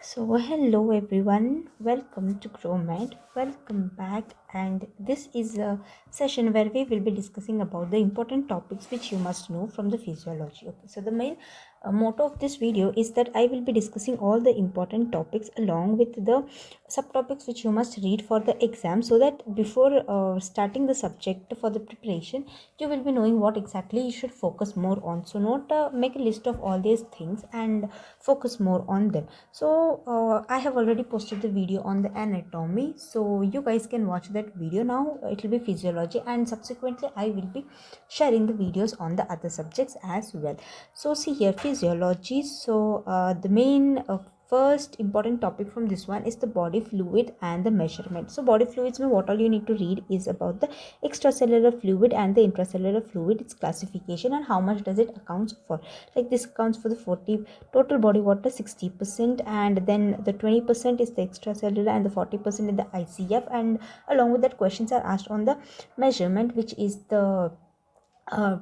So hello everyone, welcome to GrowMed, welcome back, and this is a session where we will be discussing about the important topics which you must know from the physiology. Okay, so the main motto of this video is that I will be discussing all the important topics along with the subtopics which you must read for the exam, so that before starting the subject for the preparation you will be knowing what exactly you should focus more on. So not make a list of all these things and focus more on them. So I have already posted the video on the anatomy, so you guys can watch that video. Now it will be physiology, and subsequently I will be sharing the videos on the other subjects as well. So see here, physiology. So the main first important topic from this one is the body fluid and the measurement. So body fluids mean what all you need to read is about the extracellular fluid and the intracellular fluid, its classification and how much does it accounts for. Like this accounts for the 40 total body water 60%, and then the 20% is the extracellular and the 40% in the ICF, and along with that questions are asked on the measurement, which is the uh,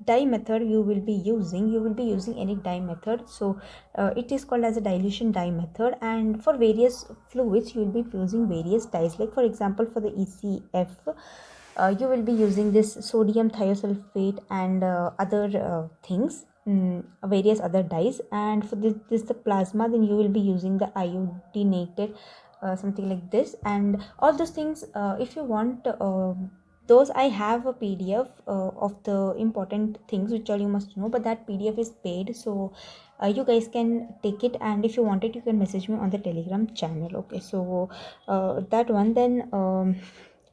dye method you will be using any dye method. So it is called as a dilution dye method, and for various fluids you will be using various dyes. Like for example, for the ECF you will be using this sodium thiosulfate and other things, various other dyes. And for this the plasma, then you will be using the iodinated something like this, and all those things. If you want those, I have a PDF of the important things which all you must know, but that PDF is paid, so you guys can take it, and if you want it you can message me on the Telegram channel. Okay, so that one. Then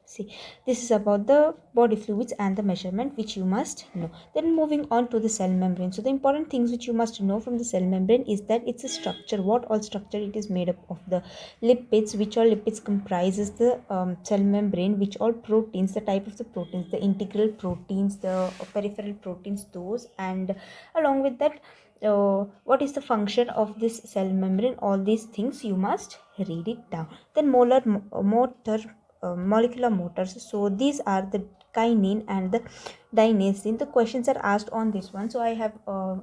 see, this is about the body fluids and the measurement which you must know. Then moving on to the cell membrane. So the important things which you must know from the cell membrane is that it's a structure. What all structure it is made up of? The lipids, which all lipids comprises the cell membrane, which all proteins, the type of the proteins, the integral proteins, the peripheral proteins, those, and along with that what is the function of this cell membrane, all these things you must read it down. Then molecular motors. So these are the kinin and the dynesin. The questions are asked on this one, so I have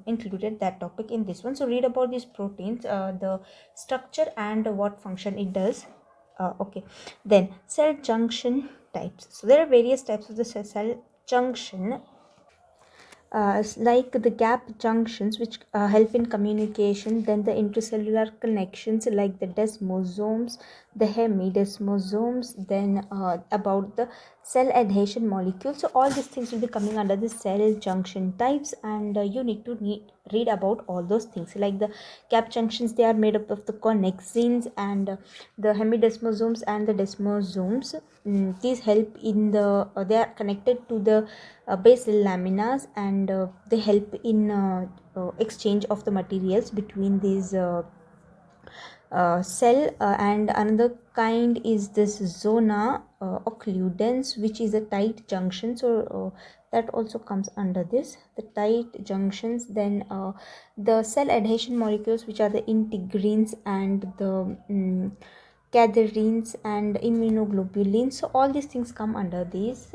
included that topic in this one. So read about these proteins, the structure and what function it does. Okay, then cell junction types. So there are various types of the cell junction, like the gap junctions which help in communication, then the intracellular connections like the desmosomes, the hemidesmosomes, then about the cell adhesion molecules. So all these things will be coming under the cell junction types, and you need to read about all those things. Like the gap junctions, they are made up of the connexins, and the hemidesmosomes and the desmosomes. These help in the they are connected to the basal laminas, and they help in exchange of the materials between these cell. And another kind is this zona occludens, which is a tight junction. So that also comes under this, the tight junctions. Then the cell adhesion molecules, which are the integrins and the cadherins and immunoglobulins. So all these things come under these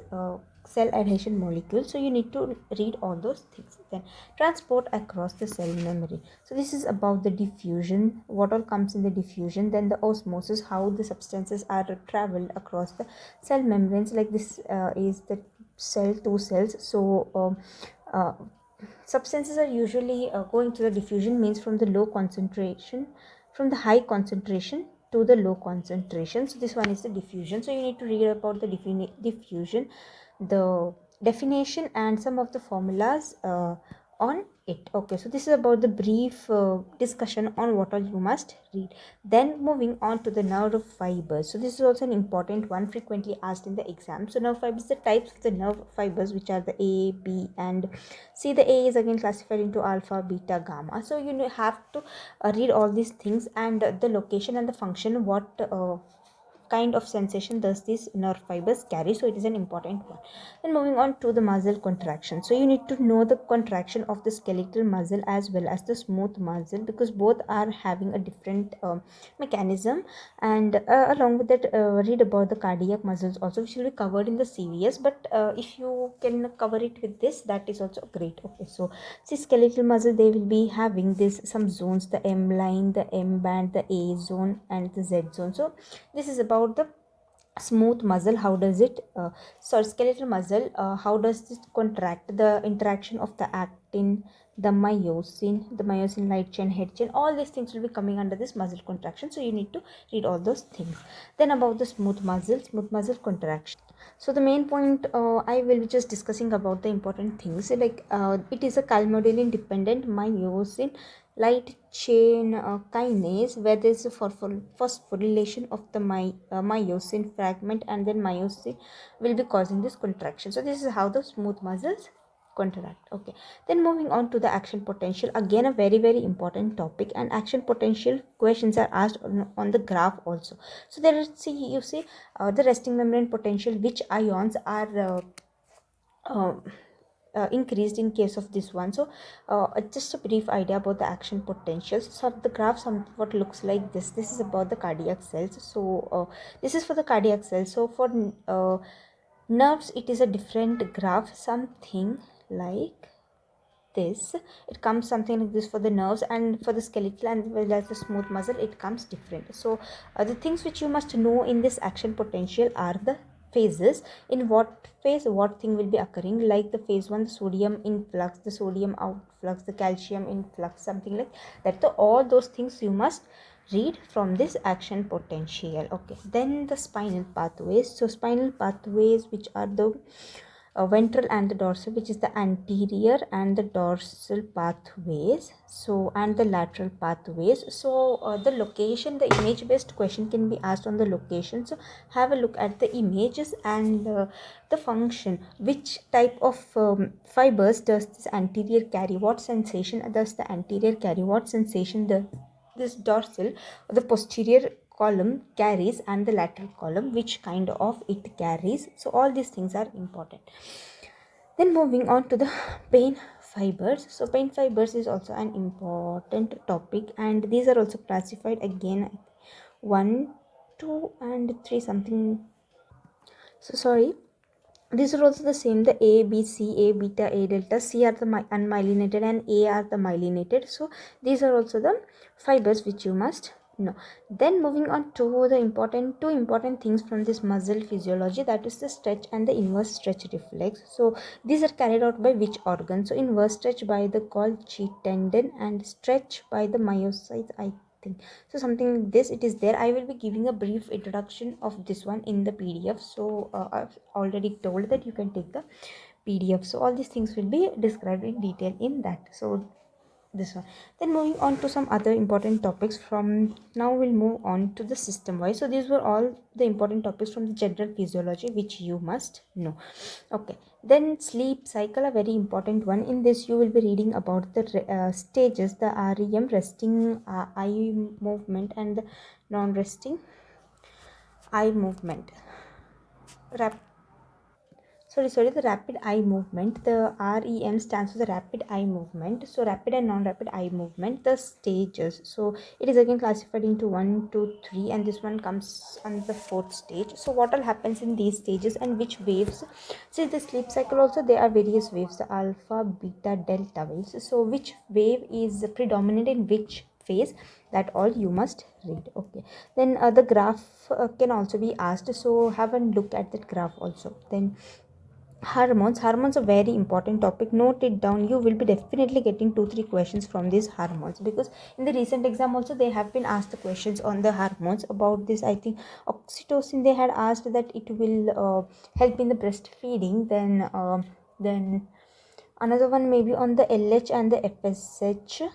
cell adhesion molecules, so you need to read all those things. Then transport across the cell membrane. So this is about the diffusion, what all comes in the diffusion. Then the osmosis, how the substances are traveled across the cell membranes. Like this is the cell, two cells. So substances are usually going to the diffusion, means from the low concentration, from the high concentration to the low concentration. So this one is the diffusion. So you need to read about the diffusion, the definition, and some of the formulas on it. Okay, so this is about the brief discussion on what all you must read. Then moving on to the nerve fibers. So this is also an important one, frequently asked in the exam. So nerve fibers, the types of the nerve fibers, which are the A, B, and C. The A is again classified into alpha, beta, gamma. So you have to read all these things, and the location and the function, what kind of sensation does these nerve fibers carry? So it is an important one. Then moving on to the muscle contraction. So you need to know the contraction of the skeletal muscle as well as the smooth muscle, because both are having a different mechanism. And along with that, read about the cardiac muscles also, which will be covered in the CVS, but if you can cover it with this, that is also great. Okay, so see, skeletal muscle, they will be having this some zones, the M line, the M band, the A zone and the Z zone. So this is about the smooth muscle. How does it skeletal muscle, how does it contract? The interaction of the actin, the myosin light chain, head chain, all these things will be coming under this muscle contraction. So you need to read all those things. Then about the smooth muscle contraction. So the main point, I will be just discussing about the important things, like it is a calmodulin dependent myosin light chain kinase, where there is a phosphorylation of the myosin fragment, and then myosin will be causing this contraction. So this is how the smooth muscles contract. Okay, then moving on to the action potential, again a very very important topic, and action potential questions are asked on the graph also. So there is, see, you see the resting membrane potential, which ions are uh, increased in case of this one. So just a brief idea about the action potentials. So the graph somewhat looks like this. This is about the cardiac cells. So this is for the cardiac cells. So for nerves, it is a different graph, something like this. It comes something like this for the nerves, and for the skeletal and well as the smooth muscle, it comes different. So the things which you must know in this action potential are the phases. In what phase what thing will be occurring, like the phase 1, the sodium influx, the sodium outflux, the calcium influx, something like that. So all those things you must read from this action potential. Okay, then the spinal pathways. So spinal pathways, which are the ventral and the dorsal, which is the anterior and the dorsal pathways, so and the lateral pathways. So the location, the image based question can be asked on the location. So have a look at the images and the function, which type of fibers does this anterior carry, what sensation does the anterior carry, what sensation this dorsal, the posterior column carries, and the lateral column, which kind of it carries. So all these things are important. Then moving on to the pain fibers. So pain fibers is also an important topic, and these are also classified again 1, 2 and 3 something. So sorry, these are also the same, the A, B, C, A, beta, A, delta. C are the unmyelinated and A are the myelinated. So these are also the fibers which you must know. Then moving on to the two important things from this muscle physiology, that is the stretch and the inverse stretch reflex. So these are carried out by which organ? So inverse stretch by the Golgi tendon, and stretch by the myocytes, I think. So something like this it is there. I will be giving a brief introduction of this one in the PDF. So I've already told that you can take the PDF. So all these things will be described in detail in that. So this one. Then moving on to some other important topics. From now we'll move on to the system wise. So these were all the important topics from the general physiology which you must know. Okay, then sleep cycle, a very important one. In this you will be reading about the stages, the REM, resting eye movement, and the non-resting eye movement. The rapid eye movement. The REM stands for the rapid eye movement. So rapid and non-rapid eye movement, the stages. So it is again classified into 1, 2, 3, and this one comes on the 4th stage. So what all happens in these stages and which waves? See, the sleep cycle also, there are various waves, the alpha, beta, delta waves. So which wave is predominant in which phase, that all you must read. Okay, then the graph can also be asked, so have a look at that graph also. Then hormones are very important topic. Note it down. You will be definitely getting 2-3 questions from these hormones, because in the recent exam also they have been asked the questions on the hormones. About this, I think oxytocin, they had asked that it will help in the breastfeeding. Then another one maybe on the LH and the FSH,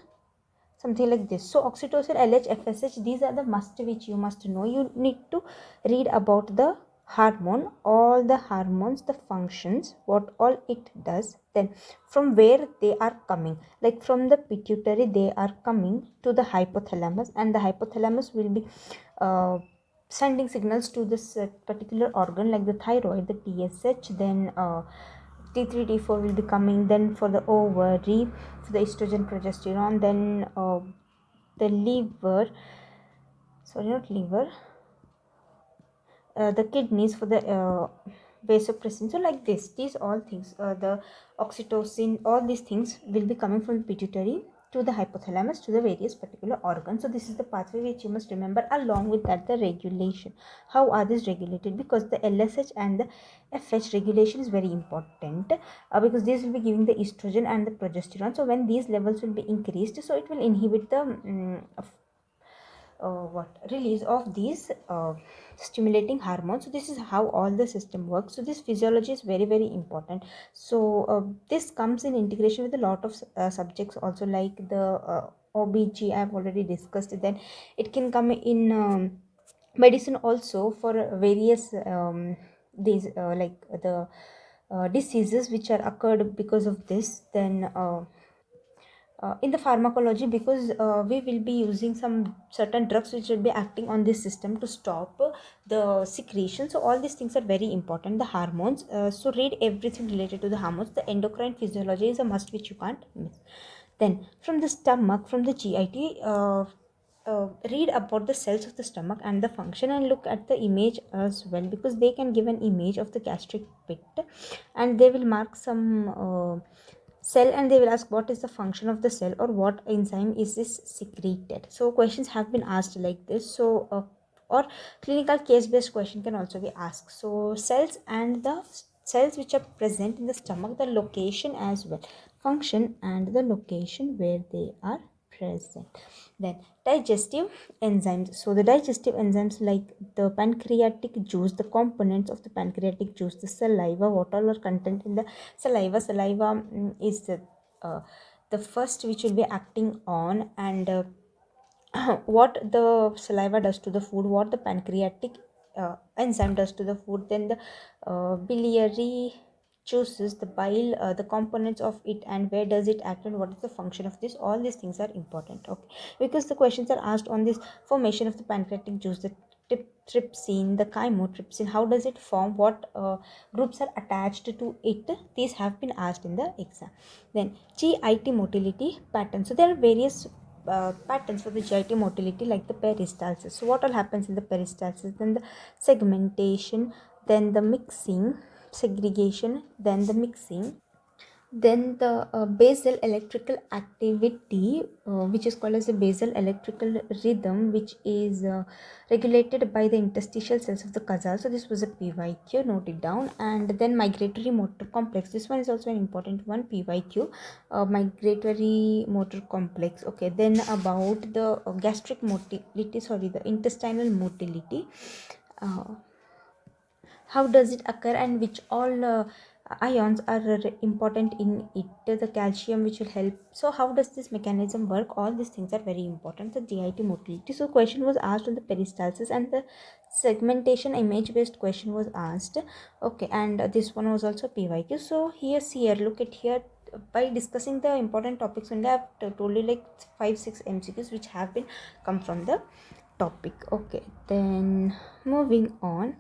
something like this. So oxytocin, LH, FSH, these are the must which you must know. You need to read about the hormone, all the hormones, the functions, what all it does, then from where they are coming. Like from the pituitary they are coming to the hypothalamus, and the hypothalamus will be sending signals to this particular organ like the thyroid, the TSH, then T3 T4 will be coming, then for the ovary for the estrogen progesterone, then the liver, sorry, not liver, the kidneys for the vasopressin. So like this, these all things, the oxytocin, all these things will be coming from the pituitary to the hypothalamus to the various particular organs. So this is the pathway which you must remember. Along with that, the regulation, how are these regulated, because the LSH and the FH regulation is very important, because these will be giving the estrogen and the progesterone. So when these levels will be increased, so it will inhibit the release of these stimulating hormones. So this is how all the system works. So this physiology is very very important. So this comes in integration with a lot of subjects also, like the OBG I have already discussed. Then it can come in medicine also for various these like the diseases which are occurred because of this. Then in the pharmacology, because we will be using some certain drugs which will be acting on this system to stop the secretion. So all these things are very important. The hormones, so read everything related to the hormones. The endocrine physiology is a must which you can't miss. Then from the stomach, from the GIT, read about the cells of the stomach and the function, and look at the image as well, because they can give an image of the gastric pit, and they will mark some cell, and they will ask what is the function of the cell or what enzyme is this secreted. So questions have been asked like this. So or clinical case based question can also be asked. So cells and the cells which are present in the stomach, the location as well, function and the location where they are present. Then digestive enzymes. So the digestive enzymes like the pancreatic juice, the components of the pancreatic juice, the saliva, what all are content in the saliva. Saliva is the first which will be acting on, and what the saliva does to the food, what the pancreatic enzyme does to the food, then the biliary juices, the bile, the components of it, and where does it act, and what is the function of this. All these things are important, okay, because the questions are asked on this formation of the pancreatic juice, the trypsin, the chymotrypsin, how does it form, what groups are attached to it. These have been asked in the exam. Then GIT motility pattern. So there are various patterns for the GIT motility, like the peristalsis. So what all happens in the peristalsis? Then the segmentation, then the mixing, segregation, then the mixing, then the basal electrical activity, which is called as the basal electrical rhythm, which is regulated by the interstitial cells of the casal. So this was a PYQ, note it down. And then migratory motor complex, this one is also an important one, PYQ, migratory motor complex. Okay, then about the gastric motility, sorry, the intestinal motility, how does it occur, and which all ions are important in it, the calcium which will help. So how does this mechanism work? All these things are very important, the GIT motility. So question was asked on the peristalsis, and the segmentation image based question was asked, okay, and this one was also PYQ. So here look at here, by discussing the important topics only, I have told you like 5-6 MCQs which have been come from the topic. Okay, then moving on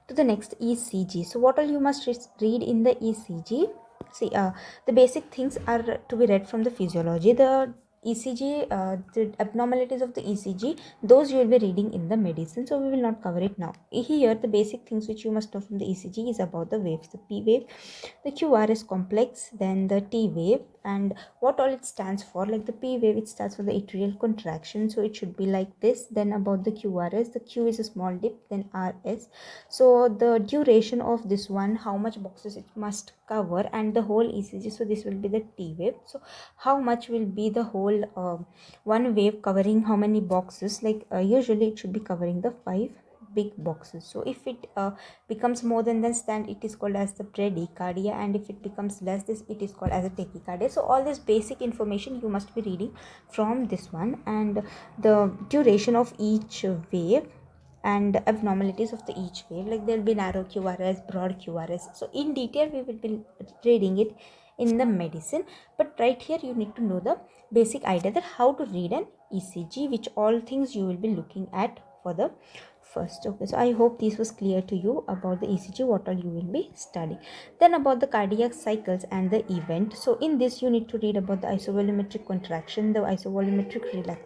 to the next, ECG. So what all you must read in the ECG? See, the basic things are to be read from the physiology. The ECG, the abnormalities of the ECG, those you will be reading in the medicine, so we will not cover it now. Here the basic things which you must know from the ECG is about the waves, the P wave, the QRS complex, then the T wave, and what all it stands for. Like the P wave, it stands for the atrial contraction, so it should be like this. Then about the QRS, the Q is a small dip, then RS, so the duration of this one, how much boxes it must cover, and the whole ECG. So this will be the T wave. So how much will be the whole one wave covering how many boxes? Like usually it should be covering the 5 big boxes. So if it becomes more than this, then it is called as the bradycardia, and if it becomes less this, it is called as a tachycardia. So all this basic information you must be reading from this one, and the duration of each wave and abnormalities of the each wave, like there will be narrow QRS, broad QRS. So in detail we will be reading it in the medicine, but right here you need to know the basic idea that how to read an ECG, which all things you will be looking at for the first. Okay, so I hope this was clear to you about the ECG, what all you will be studying. Then about the cardiac cycles and the event. So in this you need to read about the isovolumetric contraction, the isovolumetric relaxation.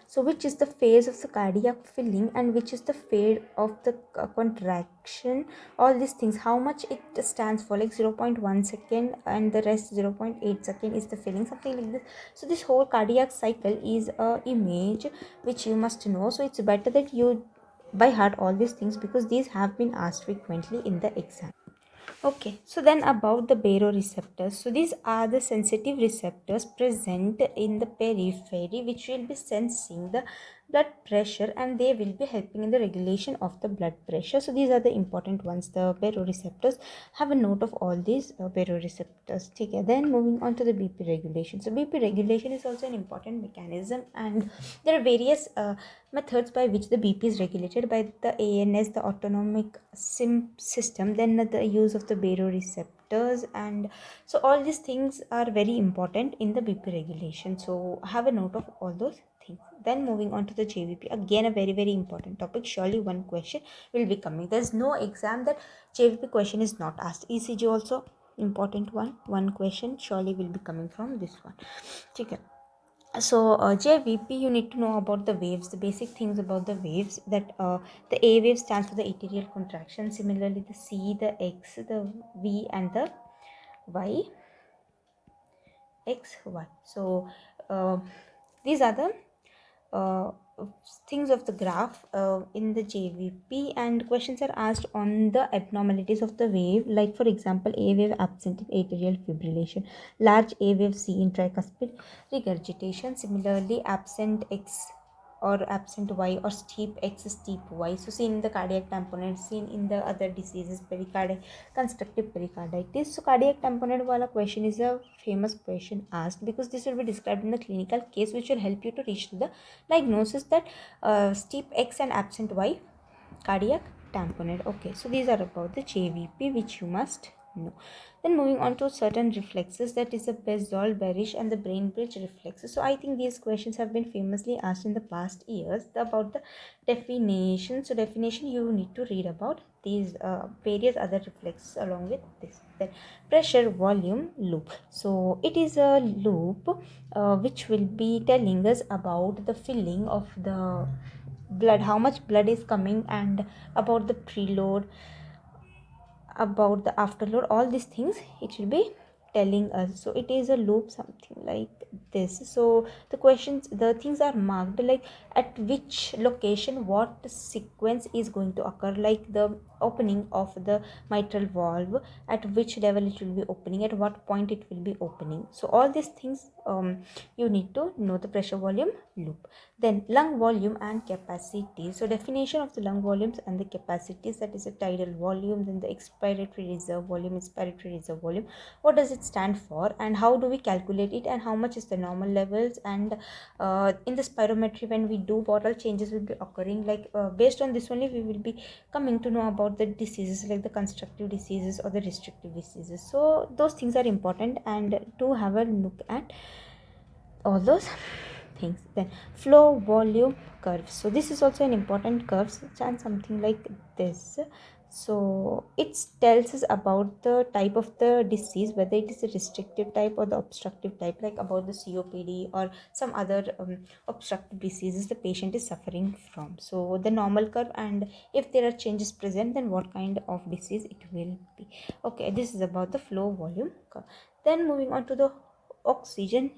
So which is the phase of the cardiac filling and which is the phase of the contraction, all these things, how much it stands for, like 0.1 second and the rest 0.8 second is the filling, something like this. So this whole cardiac cycle is a image which you must know. So it's better that you by heart all these things because these have been asked frequently in the exam. Okay, so then about the baroreceptors. So these are the sensitive receptors present in the periphery which will be sensing the blood pressure and they will be helping in the regulation of the blood pressure. So these are the important ones, the baroreceptors. Have a note of all these baroreceptors. Okay, then moving on to the BP regulation. So BP regulation is also an important mechanism and there are various methods by which the BP is regulated by the ANS, the autonomic system, then the use of the baroreceptors, and so all these things are very important in the BP regulation. So have a note of all those things. Then moving on to the JVP, again a very important topic. Surely one question will be coming. There's no exam that JVP question is not asked. ECG also important one question surely will be coming from this one. Okay. So JVP, you need to know about the waves, the basic things about the waves, that the A wave stands for the atrial contraction. Similarly, the C, the X, the V and the Y, X, Y. So these are the uh, things of the graph in the JVP, and questions are asked on the abnormalities of the wave, like for example A wave absent in atrial fibrillation, large A wave C in tricuspid regurgitation, similarly absent X or absent Y or steep X steep Y. So seen in the cardiac tamponade, seen in the other diseases, pericarditis, constructive pericarditis. So cardiac tamponade wala question is a famous question asked because this will be described in the clinical case which will help you to reach to the diagnosis that steep X and absent Y cardiac tamponade. Okay, so these are about the JVP which you must know. Then moving on to certain reflexes, that is the Bezold, Berish and the brain bridge reflexes. So I think these questions have been famously asked in the past years about the definition. So definition you need to read about these various other reflexes along with this. Then pressure volume loop. So it is a loop which will be telling us about the filling of the blood, how much blood is coming, and about the preload, about the afterload, all these things it will be telling us. So it is a loop, something like this. So the questions, the things are marked like at which location what sequence is going to occur, like the opening of the mitral valve, at which level it will be opening, at what point it will be opening. So all these things you need to know the pressure volume loop. Then lung volume and capacity. So definition of the lung volumes and the capacities, that is a tidal volume, then the expiratory reserve volume, inspiratory reserve volume, what does it stand for and how do we calculate it and how much is the normal levels, and in the spirometry when we do what all changes will be occurring, like based on this only we will be coming to know about the diseases like the constructive diseases or the restrictive diseases. So those things are important and to have a look at all those things. Then flow volume curves. So this is also an important curve and something like this. So it tells us about the type of the disease, whether it is a restrictive type or the obstructive type, like about the COPD or some other obstructive diseases the patient is suffering from. So the normal curve, and if there are changes present then what kind of disease it will be. Okay, this is about the flow volume curve. Then moving on to the oxygen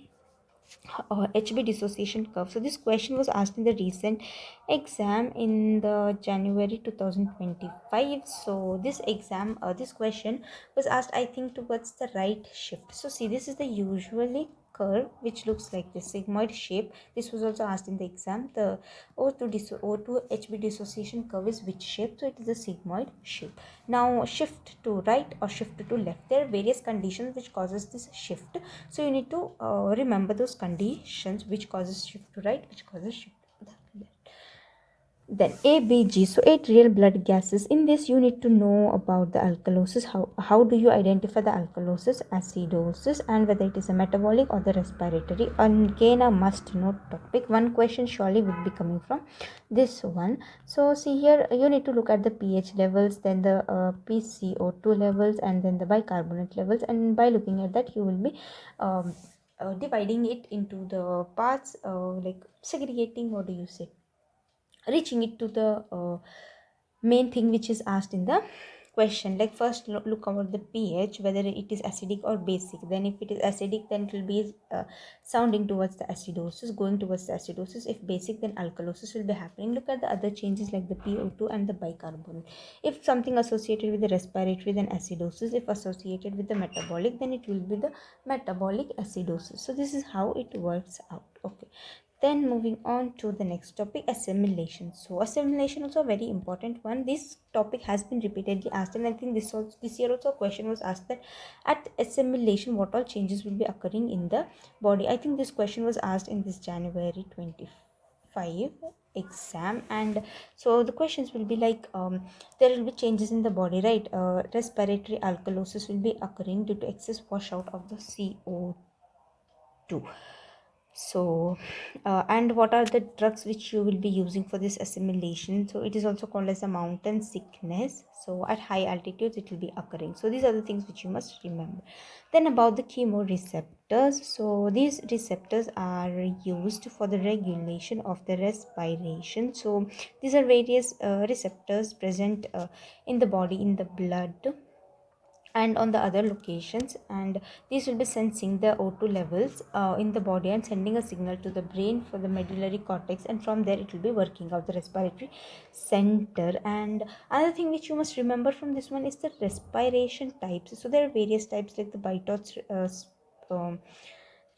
HB dissociation curve. So this question was asked in the recent exam in the January 2025. So this exam, this question was asked, I think, towards the right shift. So see, this is the usually curve which looks like this sigmoid shape. This was also asked in the exam. The O2 HB dissociation curve is which shape? So it is a sigmoid shape. Now shift to right or shift to left, there are various conditions which causes this shift. So you need to remember those conditions which causes shift to right, which causes shift to the left. Then ABG, so 8 real blood gases. In this, you need to know about the alkalosis. How do you identify the alkalosis, acidosis, and whether it is a metabolic or the respiratory. Again, a must-know topic. One question surely will be coming from this one. So see here, you need to look at the pH levels, then the PCO2 levels, and then the bicarbonate levels. And by looking at that, you will be dividing it into the parts, like segregating. What do you say? Reaching it to the main thing which is asked in the question. Like first look about the pH, whether it is acidic or basic. Then if it is acidic, then it will be sounding towards the acidosis, going towards the acidosis. If basic, then alkalosis will be happening. Look at the other changes like the PO2 and the bicarbonate. If something associated with the respiratory, then acidosis. If associated with the metabolic, then it will be the metabolic acidosis. So this is how it works out. Okay, then moving on to the next topic, assimilation. So assimilation also a very important one. This topic has been repeatedly asked, and I think this year also a question was asked that at assimilation what all changes will be occurring in the body. I think this question was asked in this January 25 exam, and so the questions will be like, there will be changes in the body, right? Respiratory alkalosis will be occurring due to excess washout of the CO2. So and what are the drugs which you will be using for this assimilation? So it is also called as a mountain sickness. So at high altitudes it will be occurring. So these are the things which you must remember. Then about the chemoreceptors. So these receptors are used for the regulation of the respiration. So these are various receptors present in the body, in the blood and on the other locations, and these will be sensing the O2 levels in the body and sending a signal to the brain for the medullary cortex, and from there it will be working out the respiratory center. And another thing which you must remember from this one is the respiration types. So there are various types like the Bitot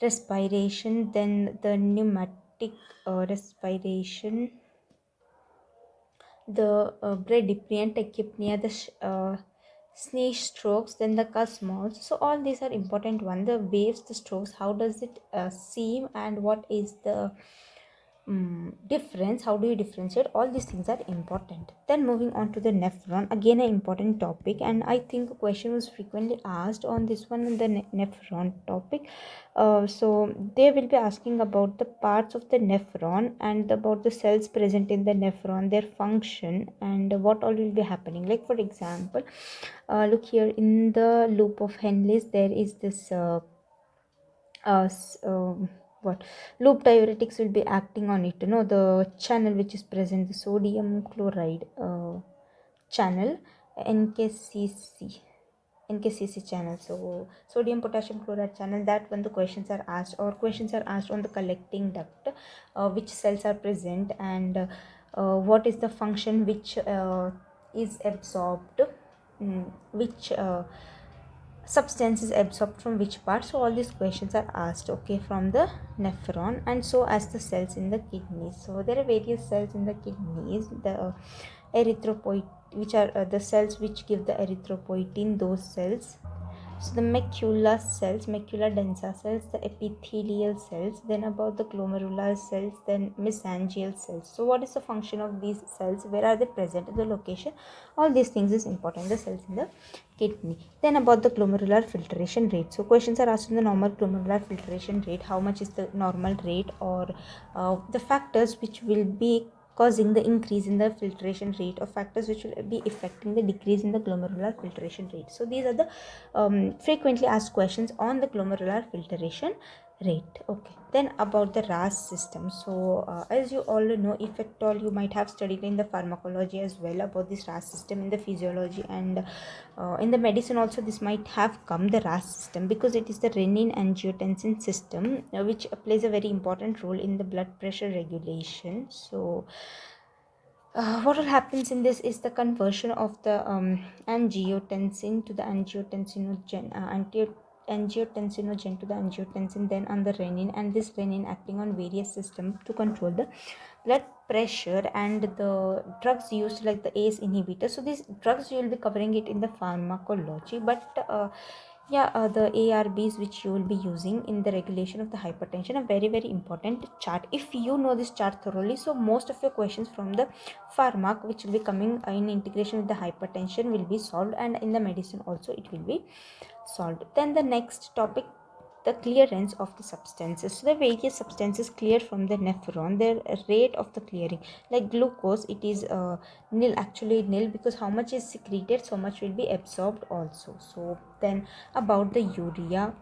respiration, then the pneumatic respiration, the bradypnea and tachypnea, the sneeze strokes, then the cosmos. So all these are important one. The waves, the strokes, how does it seem, and what is the difference, how do you differentiate? All these things are important. Then moving on to the nephron, again an important topic, and I think a question was frequently asked on this one, on the nephron topic. So they will be asking about the parts of the nephron and about the cells present in the nephron, their function, and what all will be happening. Like for example, look here in the loop of Henle's, there is this what loop diuretics will be acting on it, the channel which is present, the sodium chloride channel, nkcc nkcc channel. So sodium potassium chloride channel, that when the questions are asked, or questions are asked on the collecting duct, which cells are present, and what is the function which is absorbed, which substance is absorbed from which part. So all these questions are asked, okay, from the nephron. And so as the cells in the kidneys, so there are various cells in the kidneys, the erythropoietin, which are the cells which give the erythropoietin, those cells. So the macula cells, macula densa cells, the epithelial cells, then about the glomerular cells, then mesangial cells. So what is the function of these cells, where are they present, the location, all these things is important, the cells in the kidney. Then about the glomerular filtration rate. So questions are asked on the normal glomerular filtration rate, how much is the normal rate, or the factors which will be causing the increase in the filtration rate, or factors which will be affecting the decrease in the glomerular filtration rate. So these are the frequently asked questions on the glomerular filtration rate. Okay, then about the RAS system. So as you all know, if at all you might have studied in the pharmacology as well about this RAS system in the physiology, and in the medicine also this might have come, the RAS system, because it is the renin angiotensin system, which plays a very important role in the blood pressure regulation. So what will happens in this is the conversion of the angiotensin to the angiotensinogen to the angiotensin, then on the renin, and this renin acting on various systems to control the blood pressure, and the drugs used like the ACE inhibitor. So these drugs you will be covering it in the pharmacology, but Yeah, the ARBs which you will be using in the regulation of the hypertension, a very important chart. If you know this chart thoroughly, so most of your questions from the pharmac which will be coming in integration with the hypertension will be solved, and in the medicine also it will be solved. Then the next topic, the clearance of the substances. So the various substances clear from the nephron, their rate of the clearing. Like glucose, it is nil, actually nil, because how much is secreted, so much will be absorbed also. So then about the urea,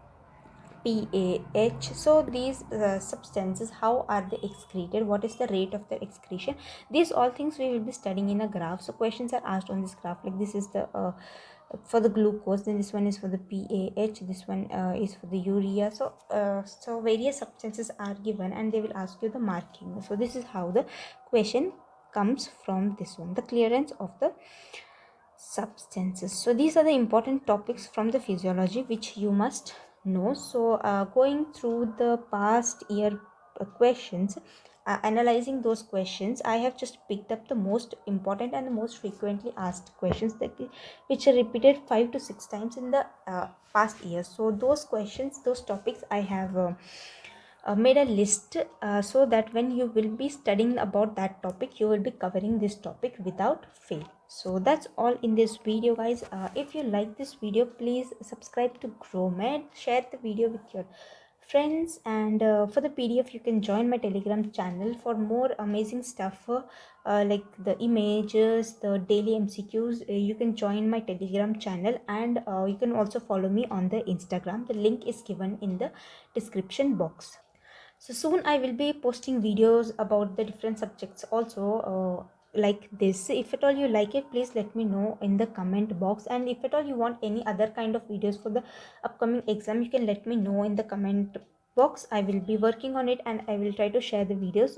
PAH. So these substances, how are they excreted? What is the rate of their excretion? These all things we will be studying in a graph. So questions are asked on this graph. Like this is the for the glucose. Then this one is for the PAH. This one is for the urea. So various substances are given, and they will ask you the marking. So this is how the question comes from this one. The clearance of the substances. So these are the important topics from the physiology which you must know. So going through the past year questions, analyzing those questions, I have just picked up the most important and the most frequently asked questions that which are repeated 5 to 6 times in the past year. So those questions, those topics, I have made a list so that when you will be studying about that topic, you will be covering this topic without fail. So that's all in this video, guys. If you like this video, please subscribe to GrowMed, share the video with your friends, and for the PDF you can join my Telegram channel for more amazing stuff, like the images, the daily MCQs. You can join my Telegram channel, and you can also follow me on the Instagram. The link is given in the description box. So soon I will be posting videos about the different subjects also, like this. If at all you like it, please let me know in the comment box, and if at all you want any other kind of videos for the upcoming exam, you can let me know in the comment box. I will be working on it, and I will try to share the videos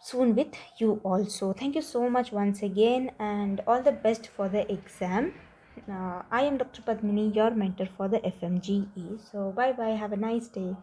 soon with you also. Thank you so much once again, and all the best for the exam. I am Dr. Padmini, your mentor for the FMGE. So bye bye, have a nice day.